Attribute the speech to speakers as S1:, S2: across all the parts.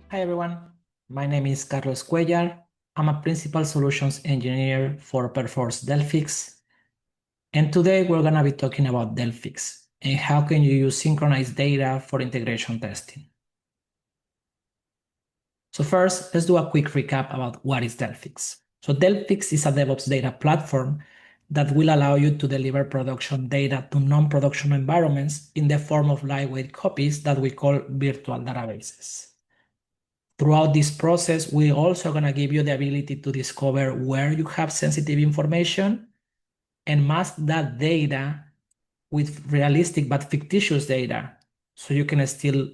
S1: Hi everyone, my name is Carlos Cuellar. I'm a Principal Solutions Engineer for Perforce Delphix. And today we're going to be talking about Delphix and how can you use synchronized data for integration testing. So first, let's do a quick recap about what is Delphix. So Delphix is a DevOps data platform that will allow you to deliver production data to non-production environments in the form of lightweight copies that we call virtual databases. Throughout this process, we're also going to give you the ability to discover where you have sensitive information and mask that data with realistic but fictitious data so you can still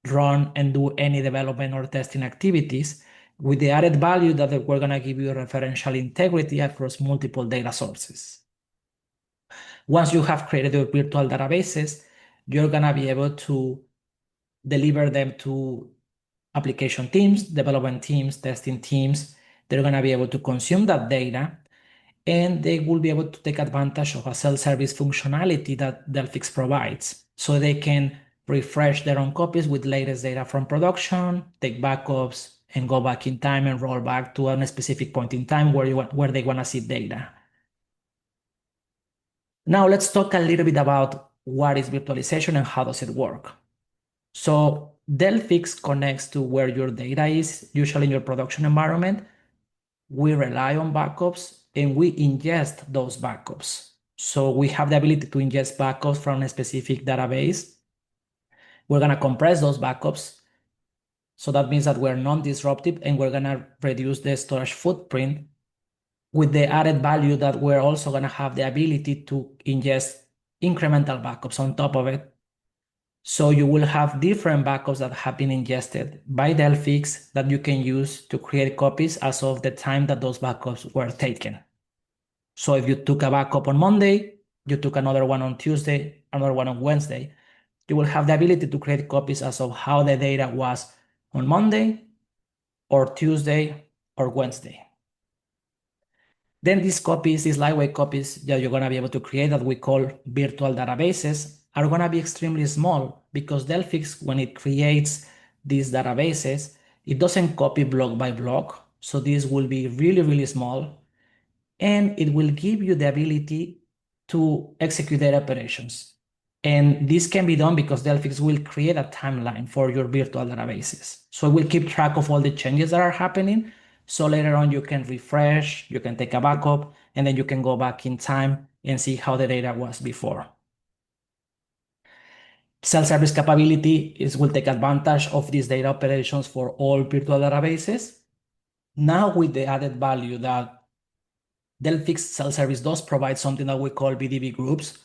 S1: run and do any development or testing activities with the added value that we're going to give you referential integrity across multiple data sources. Once you have created your virtual databases, you're going to be able to deliver them to application teams, development teams, testing teams. They're going to be able to consume that data and they will be able to take advantage of a self-service functionality that Delphix provides. So they can refresh their own copies with latest data from production, take backups, and go back in time and roll back to a specific point in time where they want to see data. Now let's talk a little bit about what is virtualization and how does it work. So Delphix connects to where your data is, usually in your production environment. We rely on backups and we ingest those backups. So we have the ability to ingest backups from a specific database. We're going to compress those backups. So that means that we're non-disruptive and we're going to reduce the storage footprint with the added value that we're also going to have the ability to ingest incremental backups on top of it. So you will have different backups that have been ingested by Delphix that you can use to create copies as of the time that those backups were taken. So if you took a backup on Monday, you took another one on Tuesday, another one on Wednesday, you will have the ability to create copies as of how the data was on Monday or Tuesday or Wednesday. Then these copies, these lightweight copies that you're going to be able to create that we call virtual databases are going to be extremely small because Delphix, when it creates these databases, it doesn't copy block by block. So these will be really, really small. And it will give you the ability to execute data operations. And this can be done because Delphix will create a timeline for your virtual databases. So it will keep track of all the changes that are happening. So later on, you can refresh, you can take a backup, and then you can go back in time and see how the data was before. Self-service capability will take advantage of these data operations for all virtual databases. Now with the added value that Delphix self-service does provide something that we call VDB groups,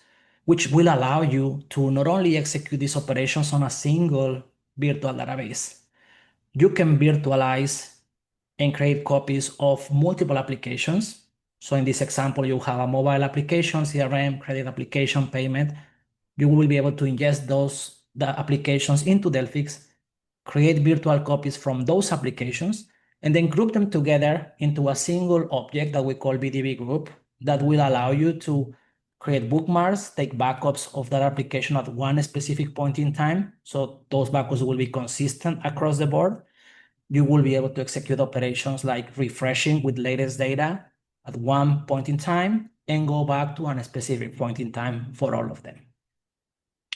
S1: which will allow you to not only execute these operations on a single virtual database, you can virtualize and create copies of multiple applications. So in this example, you have a mobile application, CRM, credit application, payment. You will be able to ingest the applications into Delphix, create virtual copies from those applications, and then group them together into a single object that we call VDB group that will allow you to create bookmarks, take backups of that application at one specific point in time. So those backups will be consistent across the board. You will be able to execute operations like refreshing with latest data at one point in time and go back to a specific point in time for all of them.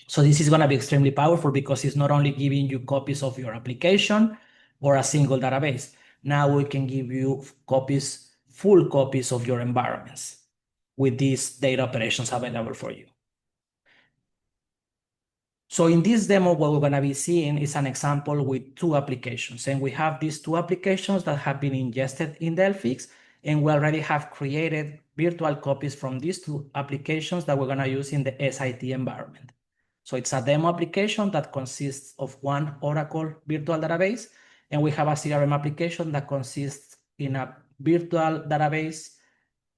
S1: So this is going to be extremely powerful because it's not only giving you copies of your application or a single database. Now we can give you copies, full copies of your environments with these data operations available for you. So in this demo, what we're going to be seeing is an example with two applications. And we have these two applications that have been ingested in Delphix, and we already have created virtual copies from these two applications that we're going to use in the SIT environment. So it's a demo application that consists of one Oracle virtual database, and we have a CRM application that consists in a virtual database,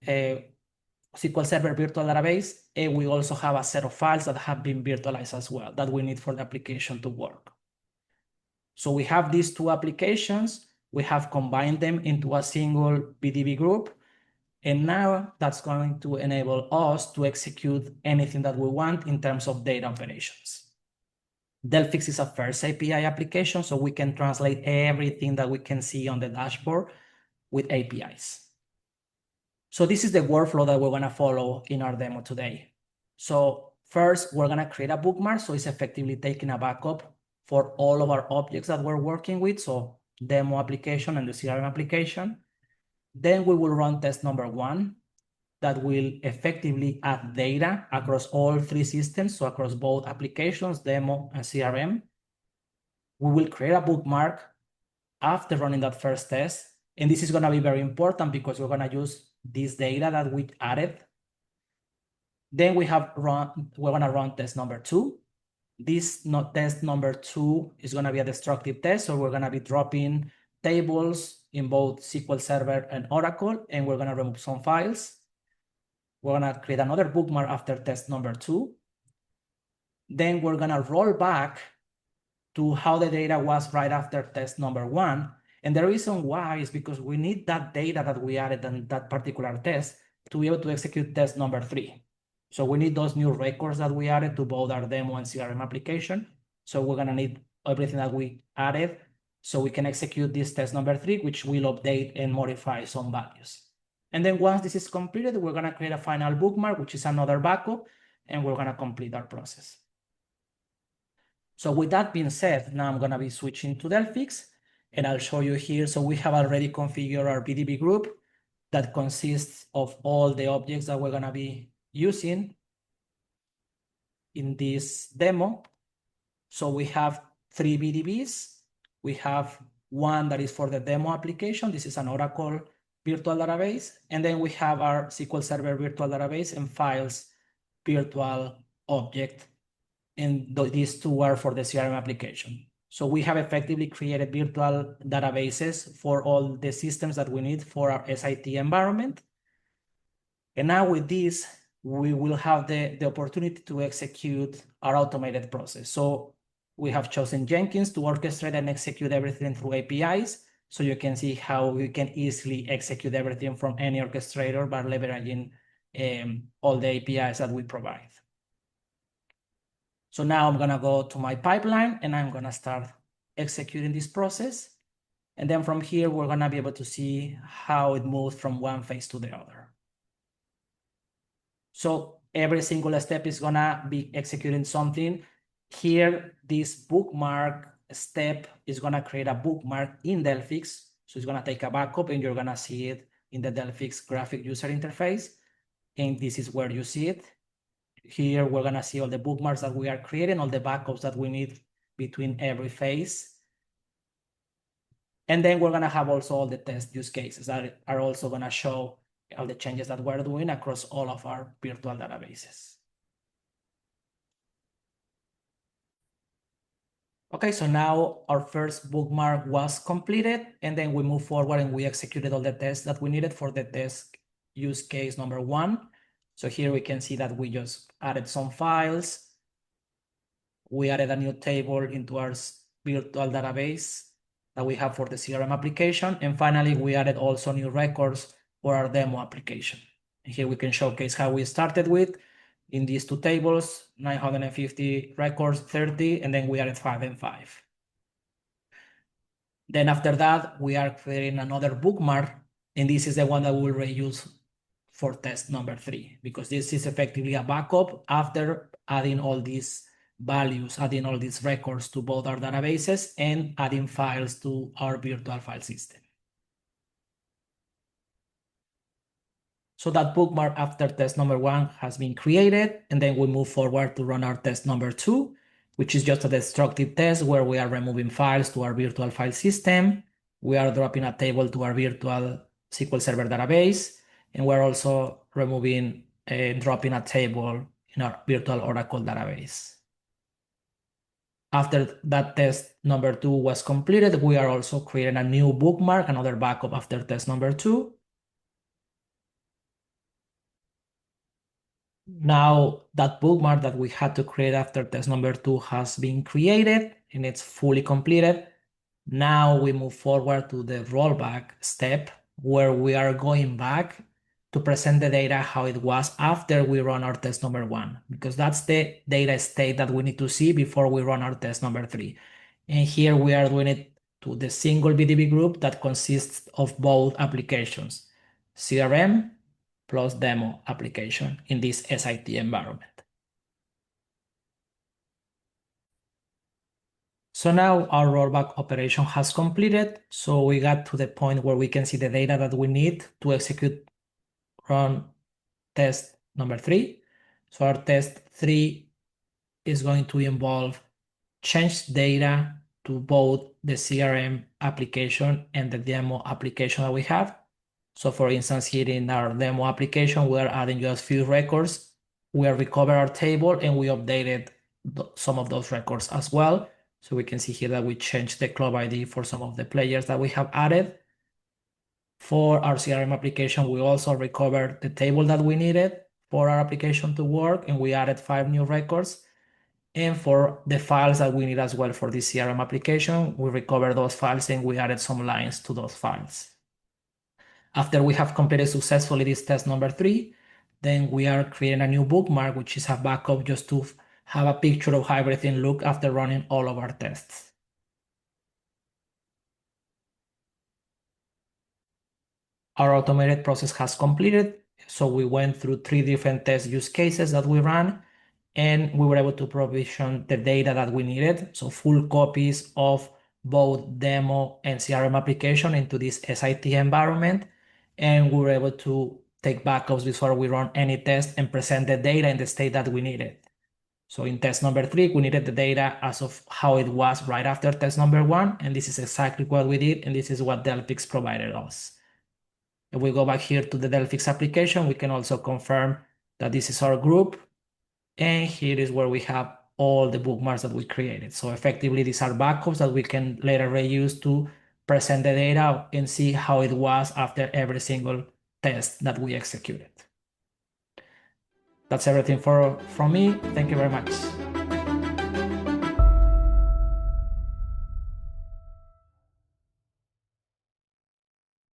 S1: SQL Server virtual database, and we also have a set of files that have been virtualized as well that we need for the application to work. So we have these two applications, we have combined them into a single VDB group, and now that's going to enable us to execute anything that we want in terms of data operations. Delphix is a first API application, so we can translate everything that we can see on the dashboard with APIs. So this is the workflow that we're gonna follow in our demo today. So first, we're gonna create a bookmark, so it's effectively taking a backup for all of our objects that we're working with, so demo application and the CRM application. Then we will run test number 1 that will effectively add data across all 3 systems, so across both applications, demo and CRM. We will create a bookmark after running that first test, and this is gonna be very important because we're gonna use this data that we added. Then we're gonna run test number 2. Test number 2 is gonna be a destructive test, so we're gonna be dropping tables in both SQL Server and Oracle, and we're gonna remove some files. We're gonna create another bookmark after test number 2. Then we're gonna roll back to how the data was right after test number 1. And the reason why is because we need that data that we added in that particular test to be able to execute test number 3. So we need those new records that we added to both our demo and CRM application. So we're gonna need everything that we added so we can execute this test number 3, which will update and modify some values. And then once this is completed, we're gonna create a final bookmark, which is another backup, and we're gonna complete our process. So with that being said, now I'm gonna be switching to Delphix, and I'll show you here. So we have already configured our VDB group that consists of all the objects that we're gonna be using in this demo. So we have 3 VDBs. We have one that is for the demo application. This is an Oracle virtual database. And then we have our SQL Server virtual database and files virtual object. And these 2 are for the CRM application. So we have effectively created virtual databases for all the systems that we need for our SIT environment. And now with this, we will have the opportunity to execute our automated process. So we have chosen Jenkins to orchestrate and execute everything through APIs. So you can see how we can easily execute everything from any orchestrator by leveraging all the APIs that we provide. So now I'm gonna go to my pipeline and I'm gonna start executing this process. And then from here, we're gonna be able to see how it moves from one phase to the other. So every single step is gonna be executing something. Here, this bookmark step is gonna create a bookmark in Delphix. So it's gonna take a backup and you're gonna see it in the Delphix graphic user interface. And this is where you see it. Here, we're gonna see all the bookmarks that we are creating, all the backups that we need between every phase. And then we're gonna have also all the test use cases that are also gonna show all the changes that we're doing across all of our virtual databases. Okay, so now our first bookmark was completed, and then we move forward and we executed all the tests that we needed for the test use case number 1. So here we can see that we just added some files. We added a new table into our virtual database that we have for the CRM application. And finally, we added also new records for our demo application. And here we can showcase how we started with in these 2 tables, 950 records, 30, and then we added 5 and 5. Then after that, we are creating another bookmark, and this is the one that we will reuse for test number 3, because this is effectively a backup after adding all these values, adding all these records to both our databases and adding files to our virtual file system. So that bookmark after test number 1 has been created, and then we move forward to run our test number 2, which is just a destructive test where we are removing files to our virtual file system. We are dropping a table to our virtual SQL Server database, and we're also removing and dropping a table in our virtual Oracle database. After that test number 2 was completed, we are also creating a new bookmark, another backup after test number 2. Now that bookmark that we had to create after test number 2 has been created and it's fully completed. Now we move forward to the rollback step where we are going back to present the data how it was after we run our test number 1, because that's the data state that we need to see before we run our test number 3. And here we are doing it to the single VDB group that consists of both applications, CRM plus demo application in this SIT environment. So now our rollback operation has completed. So we got to the point where we can see the data that we need to execute run test number 3. So our test 3 is going to involve change data to both the CRM application and the demo application that we have. So for instance, here in our demo application, we are adding just few records. We have recovered our table and we updated some of those records as well. So we can see here that we changed the club ID for some of the players that we have added. For our CRM application, we also recovered the table that we needed for our application to work, and we added 5 new records. And for the files that we need as well for the CRM application, we recovered those files and we added some lines to those files. After we have completed successfully this test number 3, then we are creating a new bookmark, which is a backup just to have a picture of how everything looked after running all of our tests. Our automated process has completed. So we went through 3 different test use cases that we ran, and we were able to provision the data that we needed. So full copies of both demo and CRM application into this SIT environment. And we were able to take backups before we run any test and present the data in the state that we needed. So in test number 3, we needed the data as of how it was right after test number 1. And this is exactly what we did. And this is what Delphix provided us. If we go back here to the Delphix application, we can also confirm that this is our group. And here is where we have all the bookmarks that we created. So effectively, these are backups that we can later reuse to present the data and see how it was after every single test that we executed. That's everything from me. Thank you very much.